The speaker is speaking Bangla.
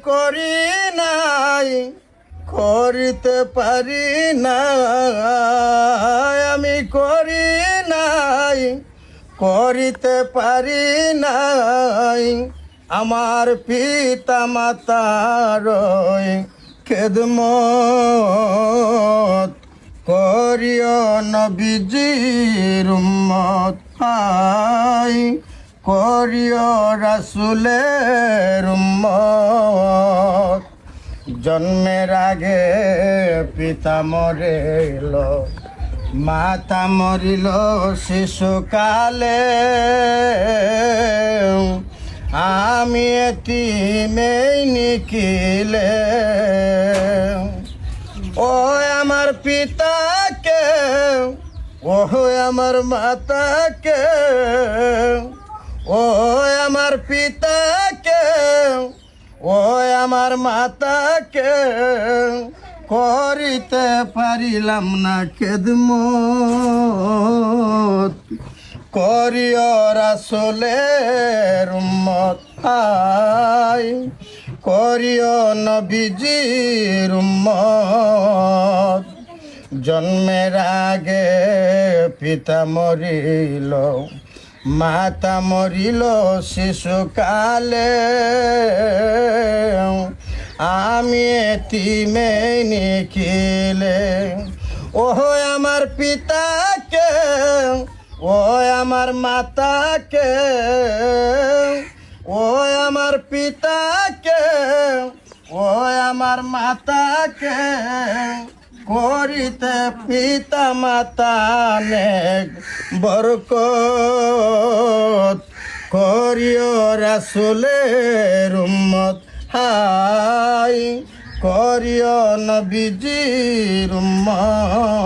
করি নাই, করিতে পারি না, আমি করি নাই, করিতে পারি নাই। আমার পিতা মাতার খেদমত করিও নবীজির উম্মত, হাই করিও রাসূলের উম্মত। জন্মের আগে পিতা মরিল, মাতা মরিল শিশুকালে, আমি এতিমেই নিখিলে। ও আমার পিতাকে, ও আমার মাতাকে, ও আমার পিতাকে, ও আমার মাতাকে করিতে পারিলাম না খেদমত, করিও রাসূলের উম্মত, হাই করিও নবীজির উম্মত। জন্মের আগে পিতা মরিল, মাতা মরিল শিশুকালে, আমি এতিমেই নিখিলে। ও আমার পিতাকে, ও আমার মাতাকে, ও আমার পিতাকে, ও আমার মাতাকে করিতে পিতা মাতা নেক বরকত, করিও রাসূলের উম্মত, হাই করিও নবীজির উম্মত।